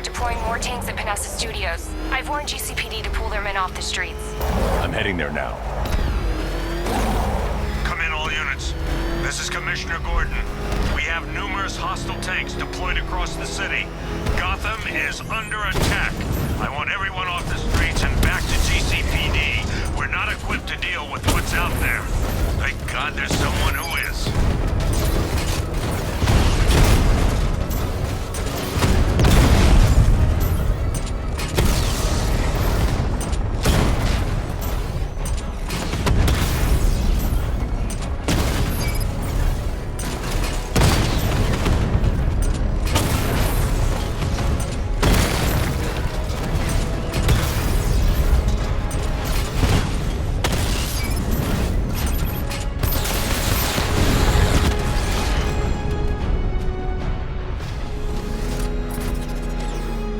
deploying more tanks at Panessa Studios. I've warned GCPD to pull their men off the streets. I'm heading there now. Come in, all units. This is Commissioner Gordon. We have numerous hostile tanks deployed across the city. Gotham is under attack. I want everyone off the streets and back to GCPD. We're not equipped to deal with what's out there. Thank God there's someone who is.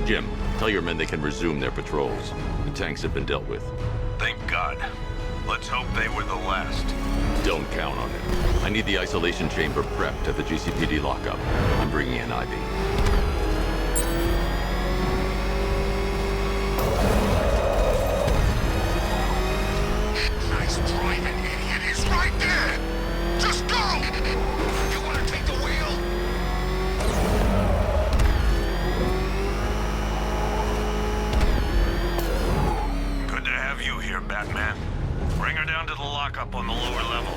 Jim, tell your men they can resume their patrols. The tanks have been dealt with. Thank God. Let's hope they were the last. Don't count on it. I need the isolation chamber prepped at the GCPD lockup. I'm bringing in Ivy. Nice driving, idiot. He's right there. Just go. You want to take the wheel? Good to have you here, Batman. Bring her down to the lockup on the lower level.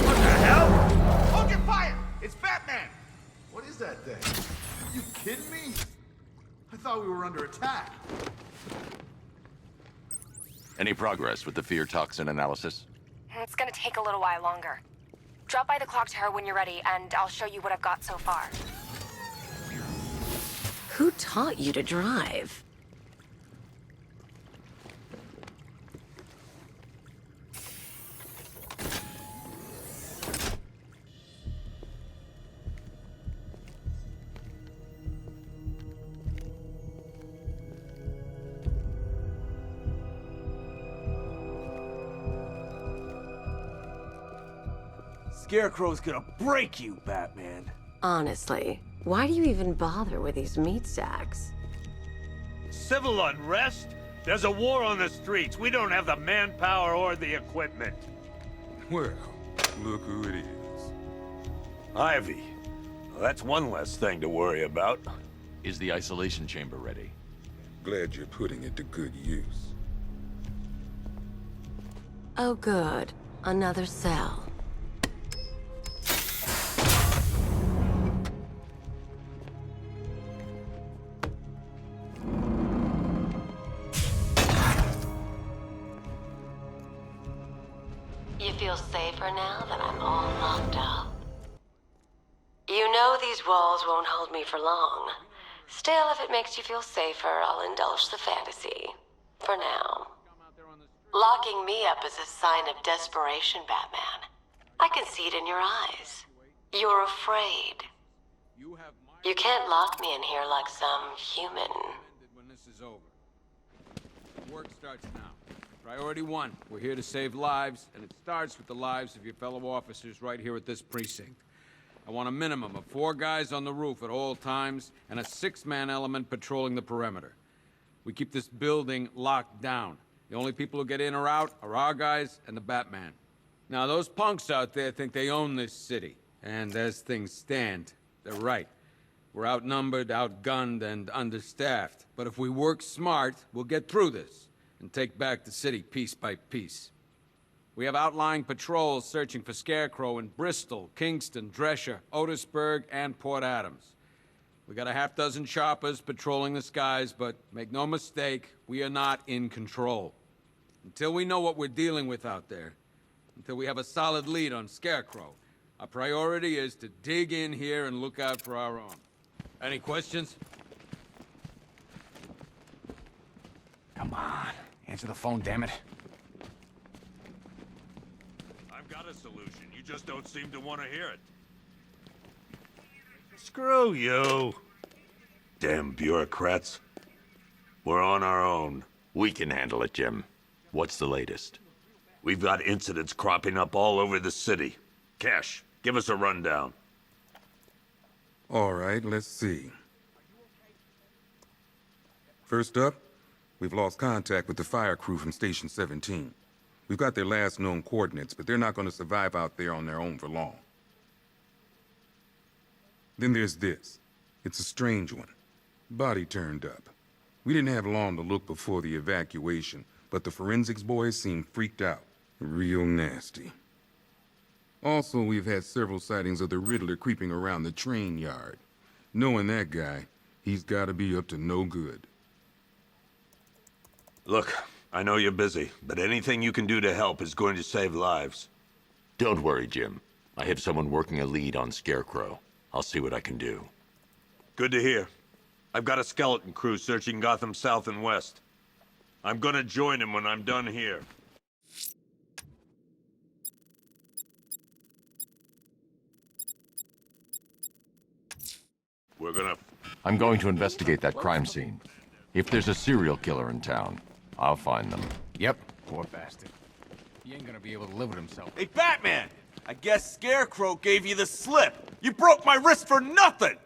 What the hell? Hold your fire! It's Batman! What is that thing? You kidding me? I thought we were under attack. Any progress with the fear toxin analysis? It's gonna take a little while longer. Drop by the clock tower when you're ready, and I'll show you what I've got so far. Who taught you to drive? Scarecrow's gonna break you, Batman. Honestly, why do you even bother with these meat sacks? Civil unrest? There's a war on the streets. We don't have the manpower or the equipment. Well, look who it is. Ivy. Well, that's one less thing to worry about. Is the isolation chamber ready? Glad you're putting it to good use. Oh good, another cell. You feel safer now that I'm all locked up? You know these walls won't hold me for long. Still, if it makes you feel safer, I'll indulge the fantasy. For now. Locking me up is a sign of desperation, Batman. I can see it in your eyes. You're afraid. You can't lock me in here like some human. When this is over. Work starts now. Priority 1, we're here to save lives, and it starts with the lives of your fellow officers right here at this precinct. I want a minimum of 4 guys on the roof at all times, and a 6-man element patrolling the perimeter. We keep this building locked down. The only people who get in or out are our guys and the Batman. Now, those punks out there think they own this city, and as things stand, they're right. We're outnumbered, outgunned, and understaffed. But if we work smart, we'll get through this and take back the city piece by piece. We have outlying patrols searching for Scarecrow in Bristol, Kingston, Drescher, Otisburg, and Port Adams. We got a half-dozen choppers patrolling the skies, but make no mistake, we are not in control. Until we know what we're dealing with out there, until we have a solid lead on Scarecrow, our priority is to dig in here and look out for our own. Any questions? Come on. Answer the phone, damn it. I've got a solution. You just don't seem to want to hear it. Screw you. Damn bureaucrats. We're on our own. We can handle it, Jim. What's the latest? We've got incidents cropping up all over the city. Cash, give us a rundown. All right, let's see. First up, we've lost contact with the fire crew from Station 17. We've got their last known coordinates, but they're not going to survive out there on their own for long. Then there's this. It's a strange one. Body turned up. We didn't have long to look before the evacuation, but the forensics boys seemed freaked out. Real nasty. Also, we've had several sightings of the Riddler creeping around the train yard. Knowing that guy, he's gotta be up to no good. Look, I know you're busy, but anything you can do to help is going to save lives. Don't worry, Jim. I have someone working a lead on Scarecrow. I'll see what I can do. Good to hear. I've got a skeleton crew searching Gotham south and west. I'm gonna join him when I'm done here. I'm going to investigate that crime scene. If there's a serial killer in town, I'll find them. Yep, poor bastard. He ain't gonna be able to live with himself. Hey, Batman! I guess Scarecrow gave you the slip. You broke my wrist for nothing!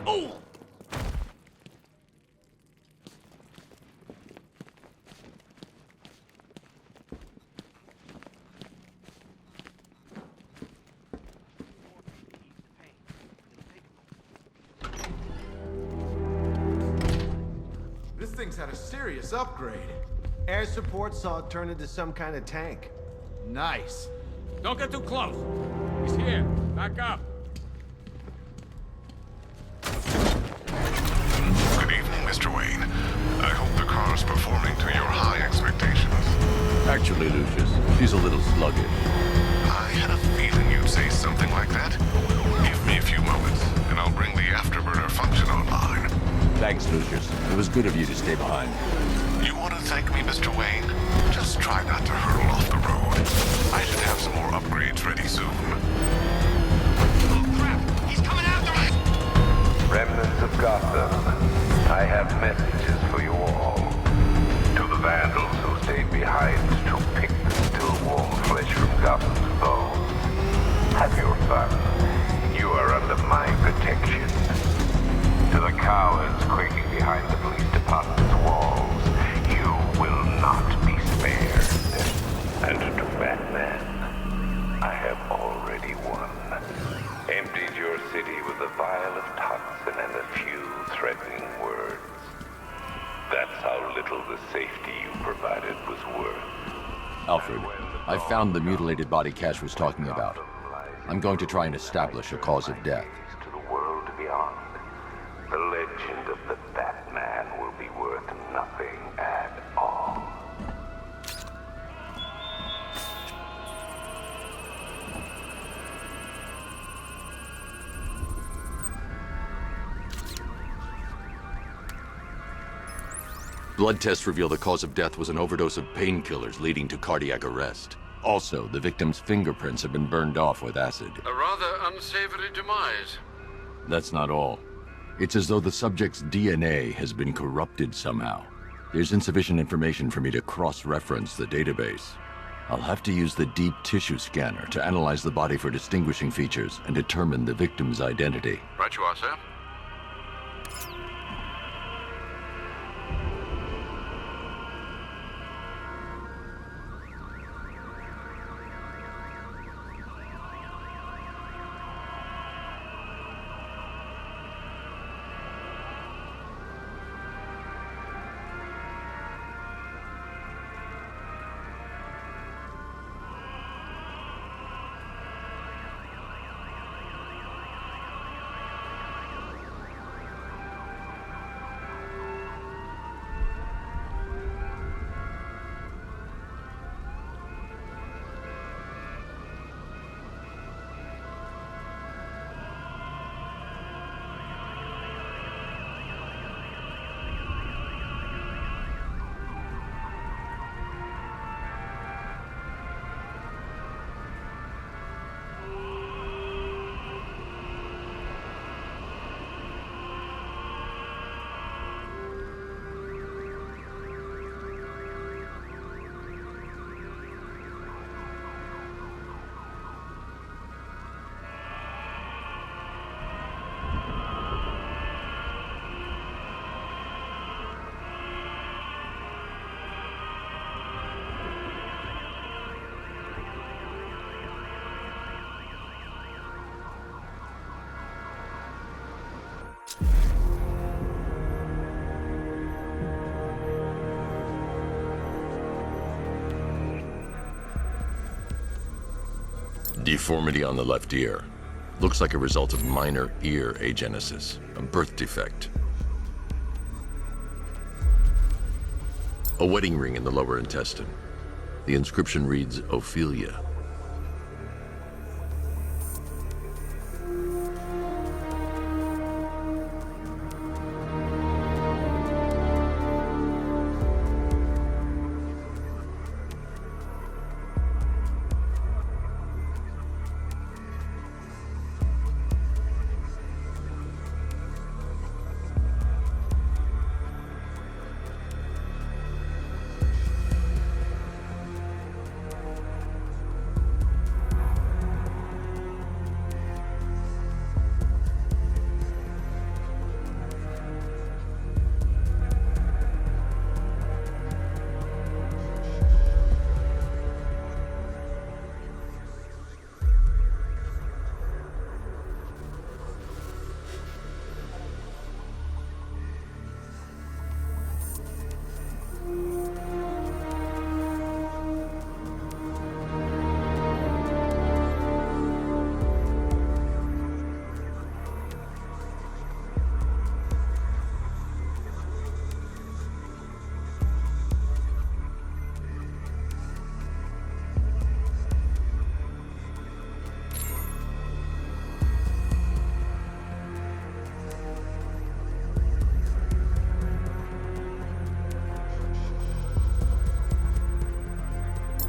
Oh! This thing's had a serious upgrade. Air support saw it turn into some kind of tank. Nice. Don't get too close. He's here. Back up. Good evening, Mr. Wayne. I hope the car's performing to your high expectations. Actually, Lucius, she's a little sluggish. I had a feeling you'd say something like that. Give me a few moments, and I'll bring the afterburner function online. Thanks, Lucius. It was good of you to stay behind. You want to thank me, Mr. Wayne? Just try not to hurtle off the road. I should have some more upgrades ready soon. Oh, crap! He's coming after us! Remnants of Gotham, I have messages for you all. To the vandals who stayed behind to pick the still warm flesh from Gotham's bones. Have your fun. You are under my protection. To the cowards quaking behind the police department's walls, you will not be spared. And to Batman, I have already won. Emptied your city with a vial of toxin and a few threatening words. That's how little the safety you provided was worth. Alfred, I found the mutilated body Cash was talking about. I'm going to try and establish a cause of death. To the world beyond, the legend of the Batman will be worth nothing at all. Blood tests reveal the cause of death was an overdose of painkillers leading to cardiac arrest. Also, the victim's fingerprints have been burned off with acid. A rather unsavory demise. That's not all. It's as though the subject's DNA has been corrupted somehow. There's insufficient information for me to cross-reference the database. I'll have to use the deep tissue scanner to analyze the body for distinguishing features and determine the victim's identity. Right you are, sir. Deformity on the left ear. Looks like a result of minor ear agenesis, a birth defect. A wedding ring in the lower intestine. The inscription reads, Ophelia.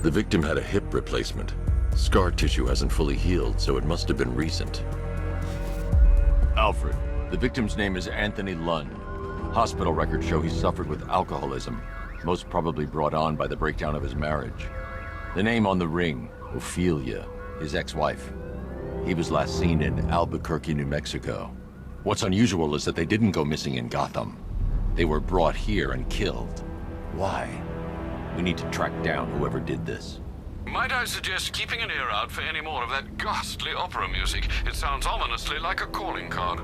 The victim had a hip replacement. Scar tissue hasn't fully healed, so it must have been recent. Alfred, the victim's name is Anthony Lund. Hospital records show he suffered with alcoholism, most probably brought on by the breakdown of his marriage. The name on the ring, Ophelia, his ex-wife. He was last seen in Albuquerque, New Mexico. What's unusual is that they didn't go missing in Gotham. They were brought here and killed. Why? We need to track down whoever did this. Might I suggest keeping an ear out for any more of that ghastly opera music? It sounds ominously like a calling card.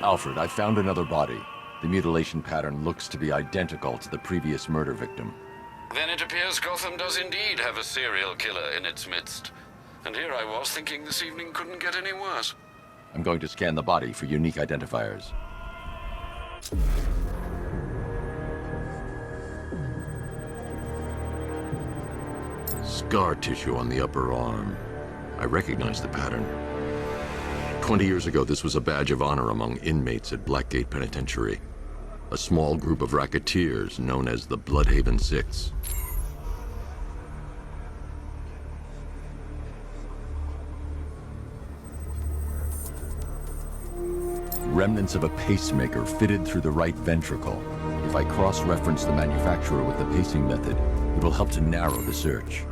Alfred, I found another body. The mutilation pattern looks to be identical to the previous murder victim. Then it appears Gotham does indeed have a serial killer in its midst. And here I was thinking this evening couldn't get any worse. I'm going to scan the body for unique identifiers. Scar tissue on the upper arm. I recognize the pattern. 20 years ago, this was a badge of honor among inmates at Blackgate Penitentiary. A small group of racketeers known as the Bloodhaven Six. Remnants of a pacemaker fitted through the right ventricle. If I cross-reference the manufacturer with the pacing method, it will help to narrow the search.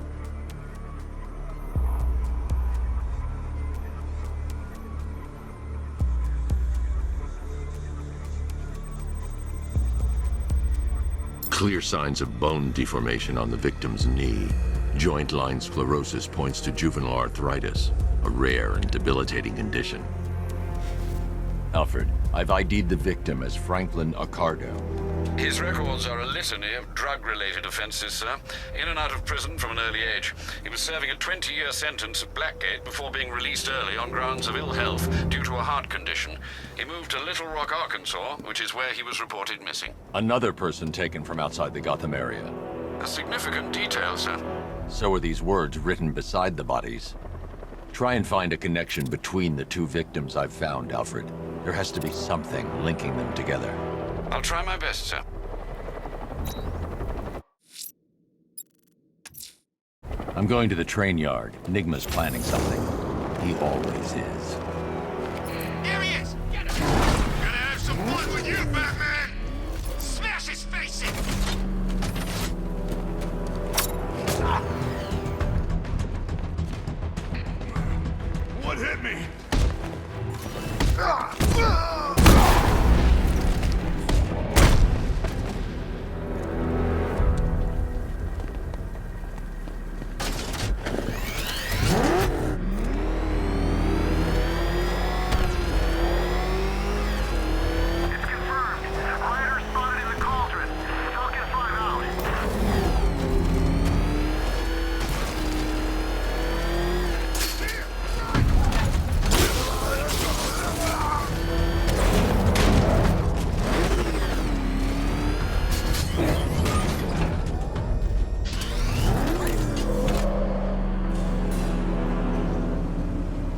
Clear signs of bone deformation on the victim's knee. Joint line sclerosis points to juvenile arthritis, a rare and debilitating condition. Alfred, I've ID'd the victim as Franklin Accardo. His records are a litany of drug-related offenses, sir. In and out of prison from an early age. He was serving a 20-year sentence at Blackgate before being released early on grounds of ill health due to a heart condition. He moved to Little Rock, Arkansas, which is where he was reported missing. Another person taken from outside the Gotham area. A significant detail, sir. So are these words written beside the bodies. Try and find a connection between the two victims I've found, Alfred. There has to be something linking them together. I'll try my best, sir. I'm I'm going to the train yard. Enigma's planning something. He always is. Here he is! Get him! Gonna have some fun with you, Batman! Smash his face in! What hit me?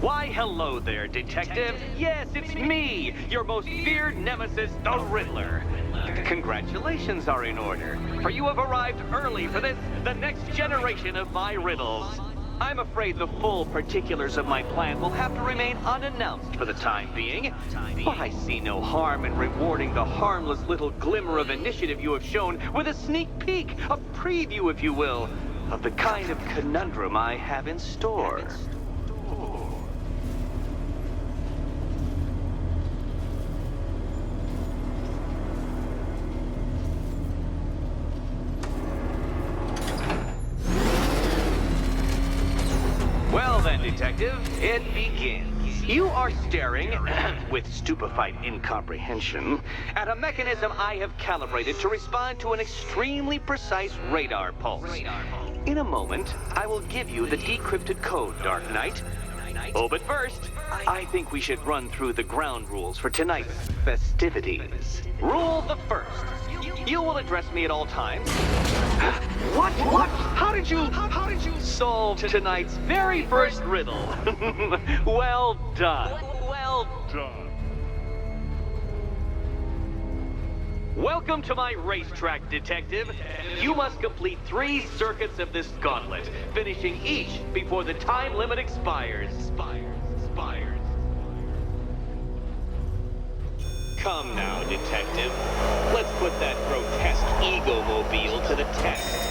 Why, hello there, Detective. Yes, it's me, your most feared nemesis, the Riddler. Congratulations are in order, for you have arrived early for this, the next generation of my riddles. I'm afraid the full particulars of my plan will have to remain unannounced for the time being, but I see no harm in rewarding the harmless little glimmer of initiative you have shown with a sneak peek, a preview, if you will, of the kind of conundrum I have in store. Well then, Detective, it begins. You are staring, with stupefied incomprehension, at a mechanism I have calibrated to respond to an extremely precise radar pulse. In a moment, I will give you the decrypted code, Dark Knight. Oh, but first, I think we should run through the ground rules for tonight's festivities. Rule the first. You will address me at all times. What? How did you solve tonight's very first riddle? Well done. Well done. Welcome to my racetrack, Detective. You must complete 3 circuits of this gauntlet, finishing each before the time limit expires. Come now, Detective. Let's put that grotesque ego-mobile to the test.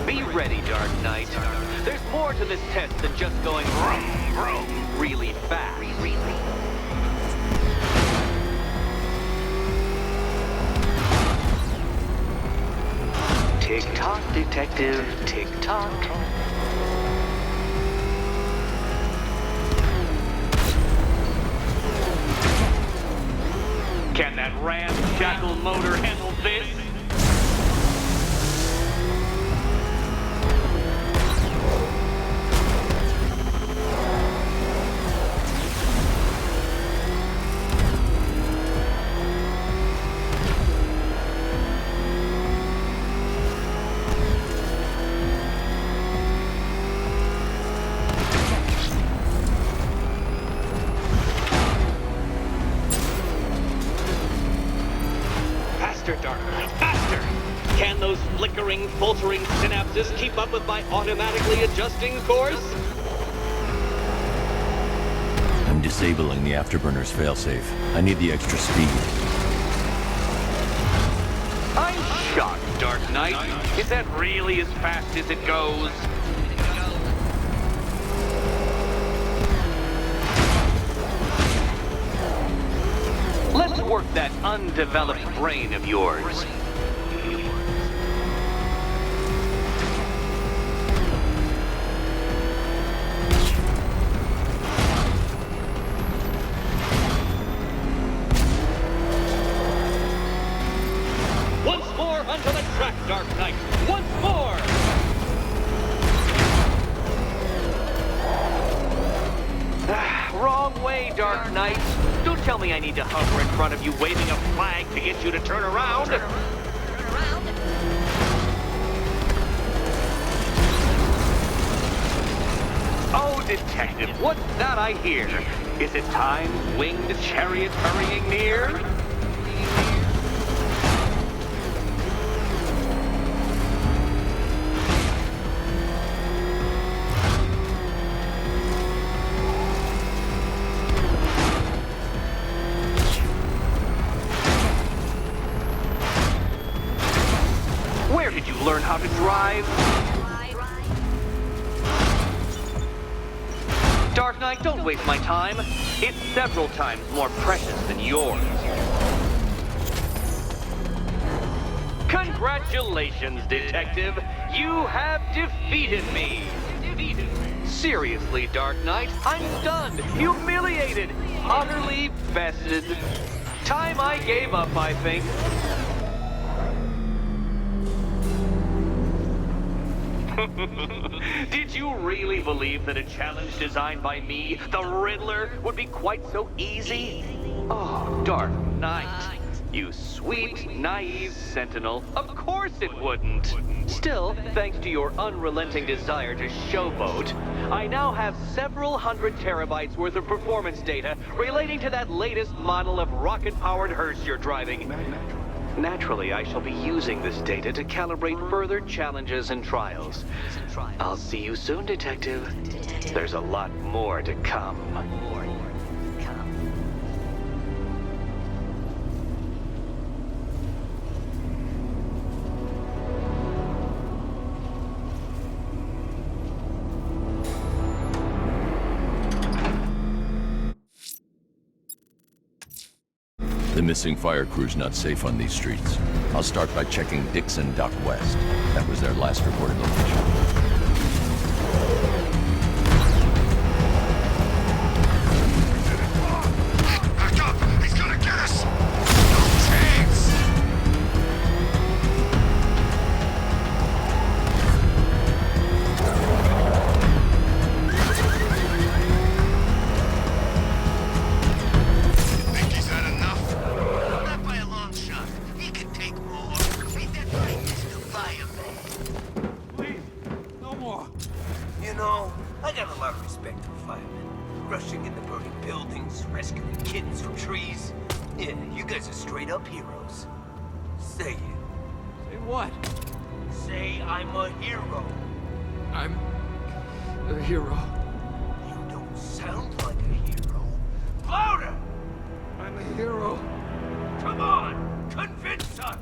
Be ready, Dark Knight. There's more to this test than just going vroom, vroom really fast. Tick-tock, Detective, tick-tock. Can that ramshackle motor handle this? Flickering, faltering synapses keep up with my automatically adjusting course? I'm disabling the afterburner's failsafe. I need the extra speed. I'm shocked, Dark Knight. Is that really as fast as it goes? Let's work that undeveloped brain of yours. Onto the track, Dark Knight! Once more! Wrong way, Dark Knight. Don't tell me I need to hover in front of you waving a flag to get you to turn around. Oh, Detective, what's that I hear? Is it time's winged chariot hurrying near? Knight, don't waste my time. It's several times more precious than yours. Congratulations, Detective. You have defeated me. Seriously, Dark Knight, I'm stunned, humiliated, utterly bested. Time I gave up, I think. Did you really believe that a challenge designed by me, the Riddler, would be quite so easy? Oh, Dark Knight. You sweet, naive sentinel. Of course it wouldn't. Still, thanks to your unrelenting desire to showboat, I now have several hundred terabytes worth of performance data relating to that latest model of rocket-powered hearse you're driving. Naturally, I shall be using this data to calibrate further challenges and trials. I'll see you soon, Detective. There's a lot more to come. The missing fire crew's not safe on these streets. I'll start by checking Dixon Dock West. That was their last reported location. You know, I got a lot of respect for firemen. Rushing into burning buildings, rescuing kittens from trees. Yeah, you guys are straight up heroes. Say it. Say what? Say I'm a hero. I'm a hero. You don't sound like a hero. Louder! I'm a hero. Come on, convince us!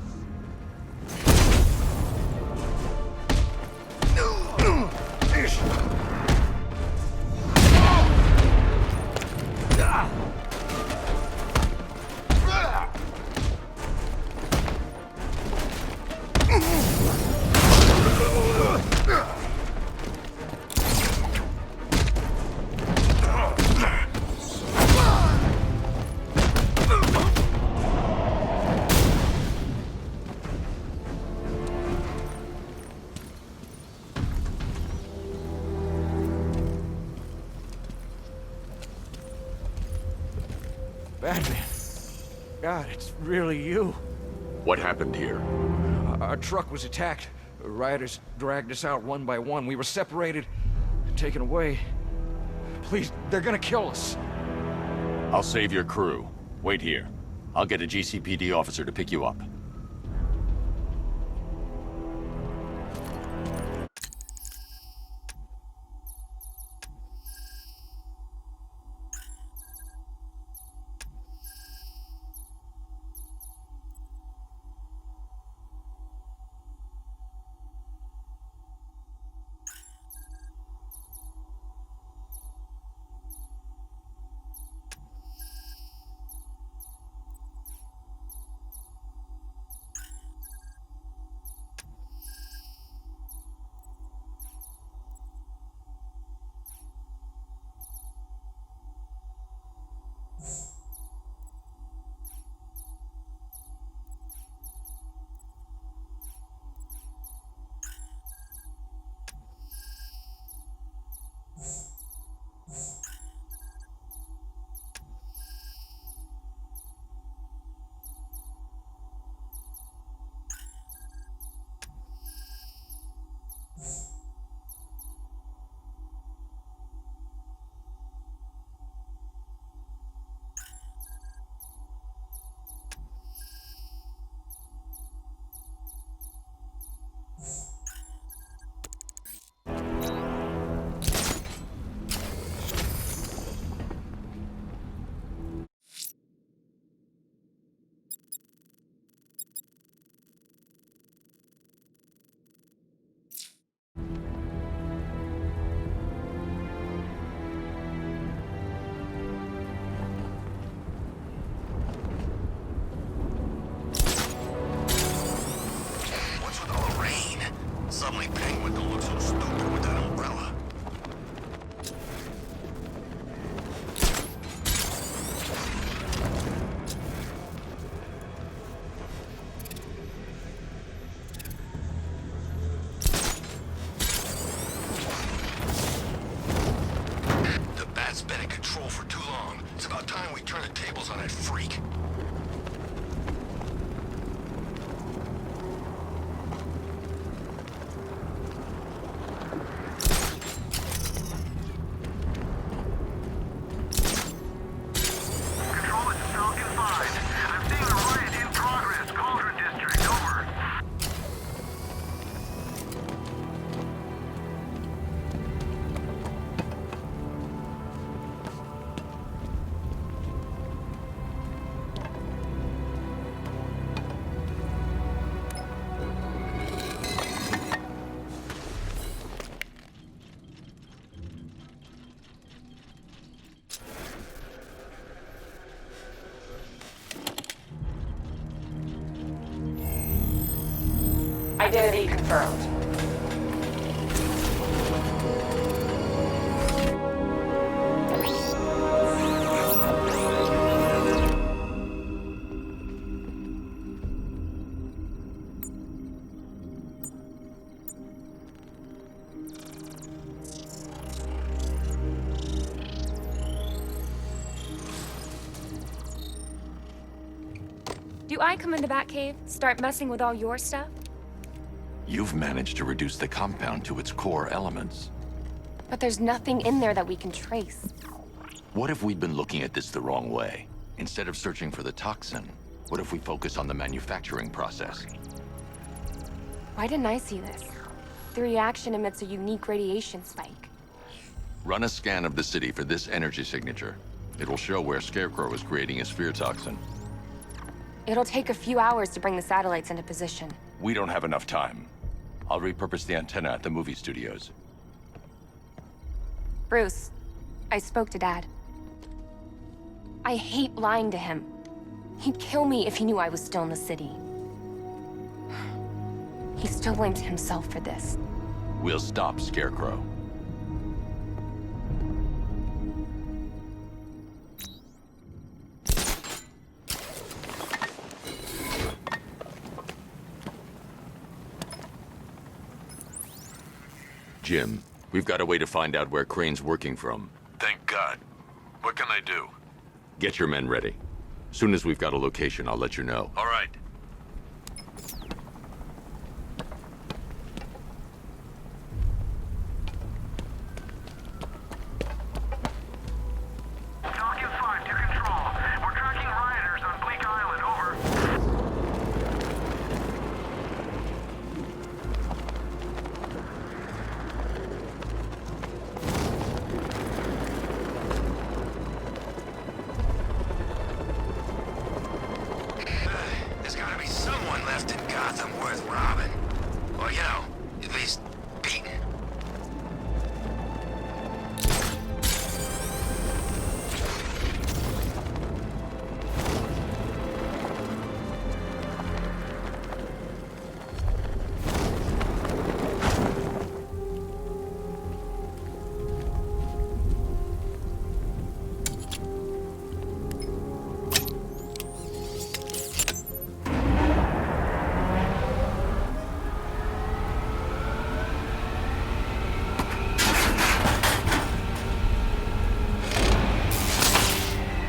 Batman. God, it's really you. What happened here? Our truck was attacked. Rioters dragged us out one by one. We were separated, taken away. Please, they're gonna kill us. I'll save your crew. Wait here. I'll get a GCPD officer to pick you up. Penguin don't look so stupid with that umbrella. The bat's been in control for too long. It's about time we turn the tables on that freak. Identity confirmed. Do I come into Batcave, start messing with all your stuff? You've managed to reduce the compound to its core elements. But there's nothing in there that we can trace. What if we'd been looking at this the wrong way? Instead of searching for the toxin, what if we focus on the manufacturing process? Why didn't I see this? The reaction emits a unique radiation spike. Run a scan of the city for this energy signature. It'll show where Scarecrow is creating his fear toxin. It'll take a few hours to bring the satellites into position. We don't have enough time. I'll repurpose the antenna at the movie studios. Bruce, I spoke to Dad. I hate lying to him. He'd kill me if he knew I was still in the city. He still blames himself for this. We'll stop Scarecrow. Jim, we've got a way to find out where Crane's working from. Thank God. What can I do? Get your men ready. Soon as we've got a location, I'll let you know. All right. Talking 5 to control. We're tracking rioters on Bleak Island, over. There's gotta be someone left in Gotham worth robbing. Or, you know, at least beating.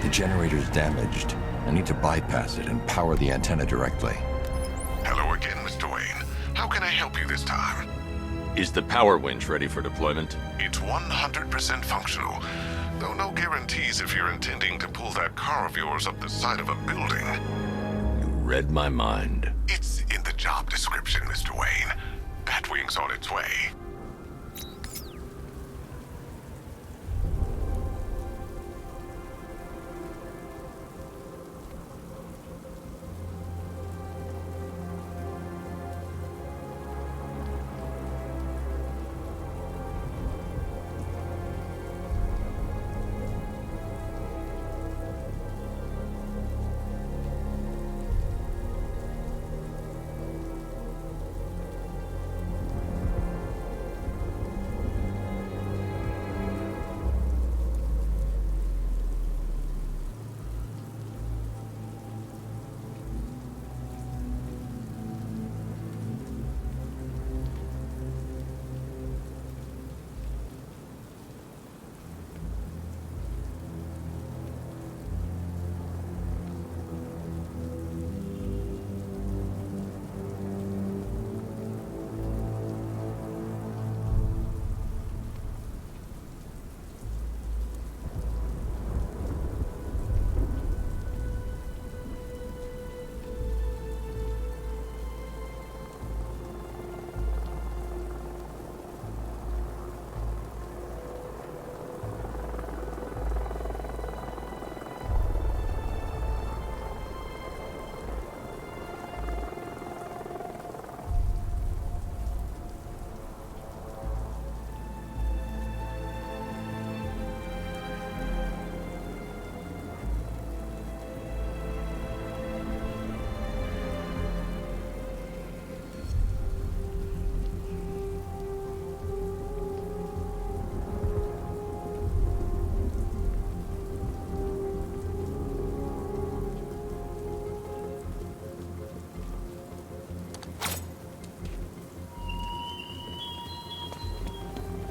The generator's damaged. I need to bypass it and power the antenna directly. Hello again, Mr. Wayne. How can I help you this time? Is the power winch ready for deployment? It's 100% functional. Though no guarantees if you're intending to pull that car of yours up the side of a building. You read my mind. It's in the job description, Mr. Wayne. Batwing's on its way.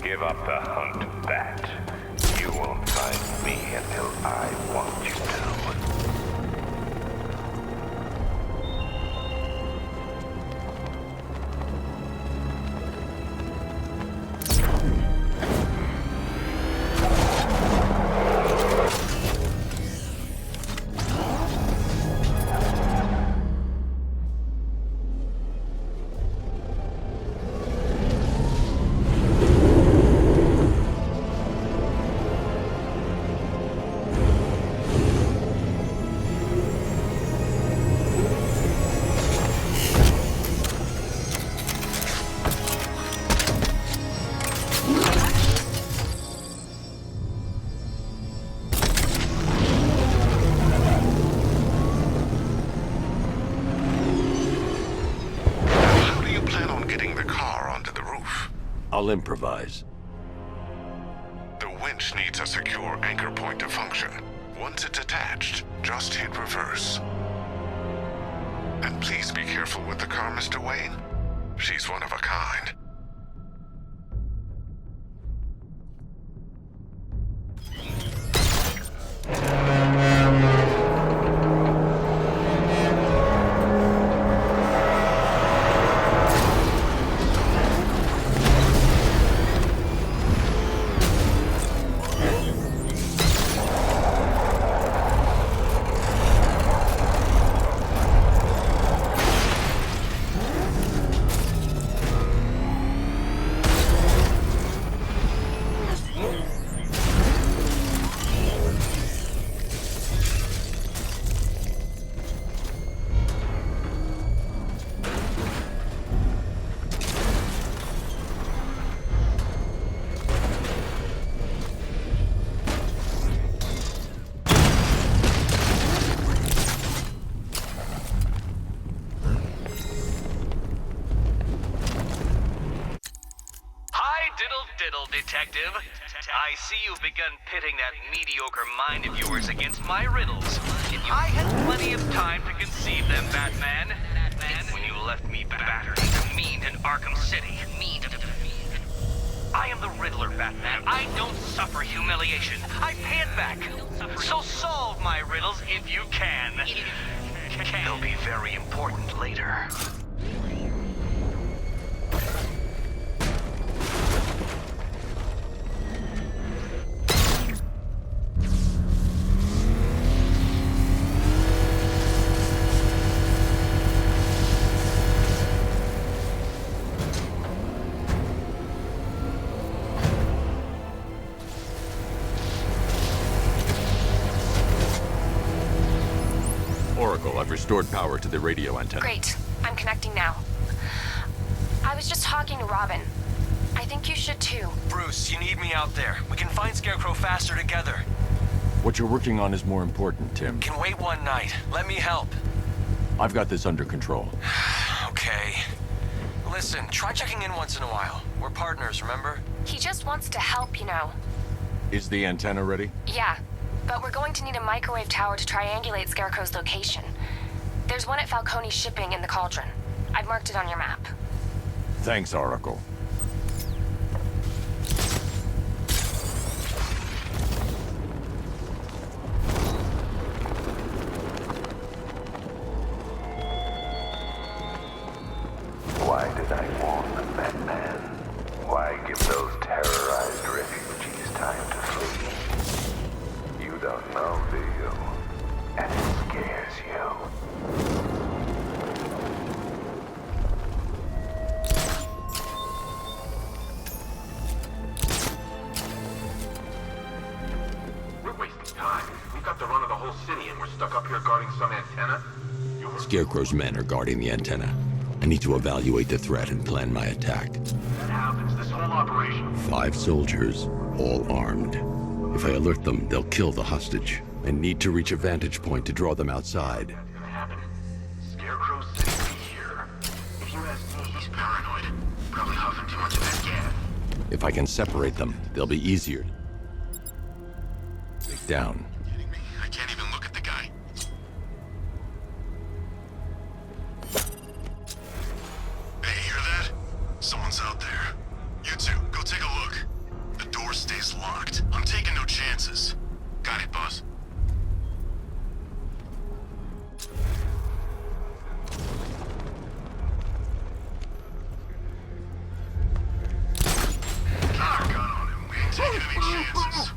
Give up the hunt, Bat. You won't find me until I want you to. I'll improvise. The winch needs a secure anchor point to function. Once it's attached, just hit reverse. And please be careful with the car, Mr. Wayne. She's one of a kind. Detective. I see you've begun pitting that mediocre mind of yours against my riddles. I had plenty of time to conceive them, Batman. When you left me battered and demeaned in Arkham City. I am the Riddler, Batman. I don't suffer humiliation. I pay it back. So solve my riddles if you can. They'll be very important later. I've restored power to the radio antenna. Great. I'm connecting now. I was just talking to Robin. I think you should too. Bruce, you need me out there. We can find Scarecrow faster together. What you're working on is more important, Tim. Can wait one night. Let me help. I've got this under control. Okay. Listen, try checking in once in a while. We're partners, remember? He just wants to help, you know. Is the antenna ready? Yeah, but we're going to need a microwave tower to triangulate Scarecrow's location. There's one at Falcone's shipping in the Cauldron. I've marked it on your map. Thanks, Oracle. Why did I warn them, Batman? Why give those terrorized refugees time to flee? You don't know, do you? And it scares you. We're wasting time. We've got the run of the whole city and we're stuck up here guarding some antenna. Scarecrow's men are guarding the antenna. I need to evaluate the threat and plan my attack. That happens, this whole operation. 5 soldiers, all armed. If I alert them, they'll kill the hostage. I need to reach a vantage point to draw them outside. That's gonna happen. Scarecrow's safely here. If you ask me, he's paranoid. Probably huffing too much of that gas. If I can separate them, they'll be easier. Take down. Kidding me? I can't even look at the guy. Hey, hear that? Someone's out there. You two, go take a look. is locked. I'm taking no chances. Got it, boss. Got our gun on him. We ain't taking any chances.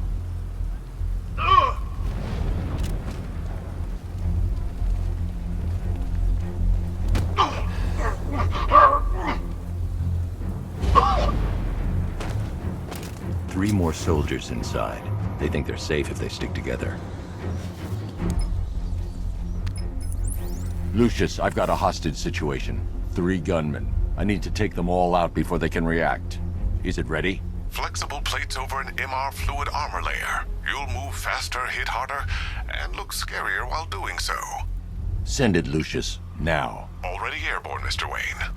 Three more soldiers inside. They think they're safe if they stick together. Lucius, I've got a hostage situation. 3 gunmen. I need to take them all out before they can react. Is it ready? Flexible plates over an MR fluid armor layer. You'll move faster, hit harder, and look scarier while doing so. Send it, Lucius. Now. Already airborne, Mr. Wayne.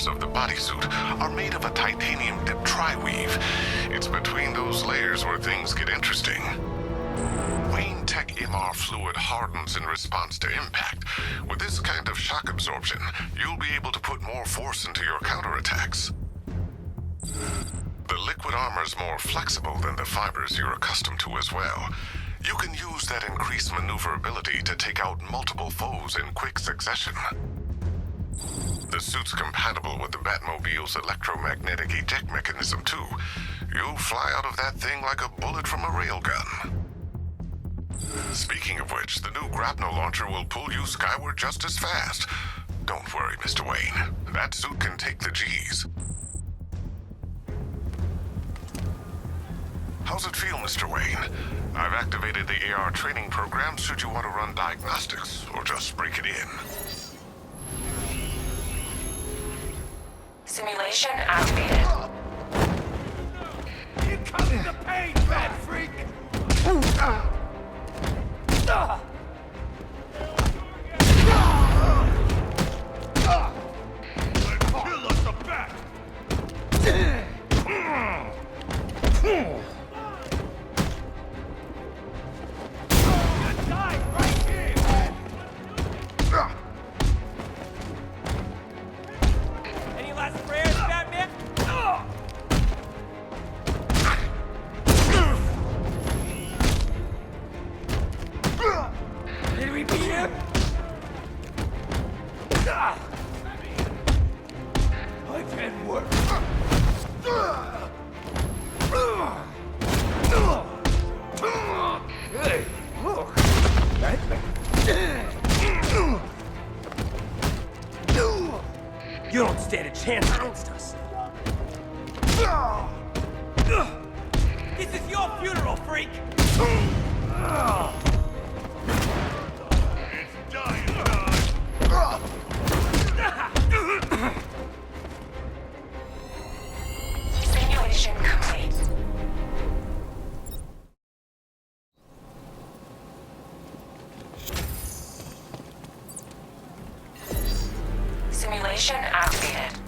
Of the bodysuit are made of a titanium dip tri-weave. It's between those layers where things get interesting. Wayne Tech MR fluid hardens in response to impact. With this kind of shock absorption, you'll be able to put more force into your counterattacks. The liquid armor's more flexible than the fibers you're accustomed to as well. You can use that increased maneuverability to take out multiple foes in quick succession. The suit's compatible with the Batmobile's electromagnetic eject mechanism, too. You'll fly out of that thing like a bullet from a railgun. Speaking of which, the new grapnel launcher will pull you skyward just as fast. Don't worry, Mr. Wayne. That suit can take the G's. How's it feel, Mr. Wayne? I've activated the AR training program should you want to run diagnostics, or just break it in. Simulation activated. Here comes the pain, fat freak! Kill us the bat! You don't stand a chance against us. This is your funeral, freak! It's dying time! Simulation complete. Simulation activated.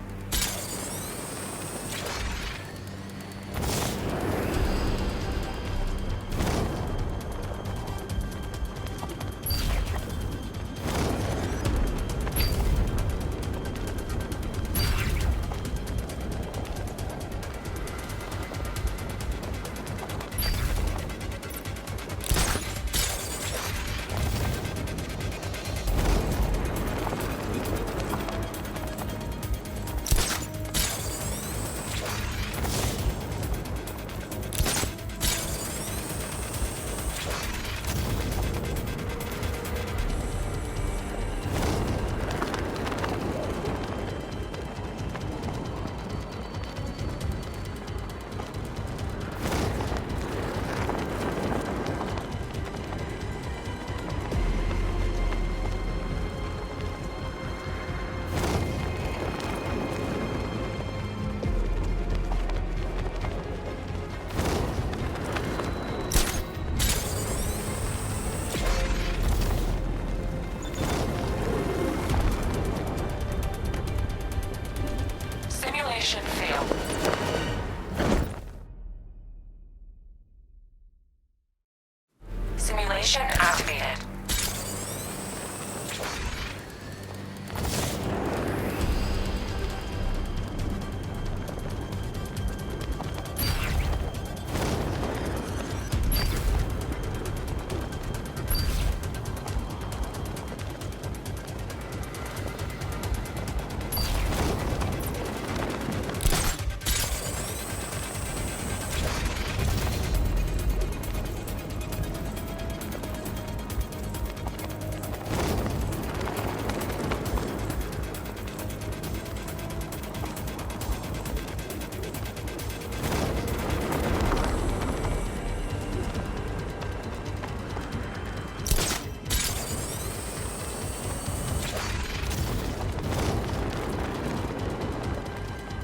information,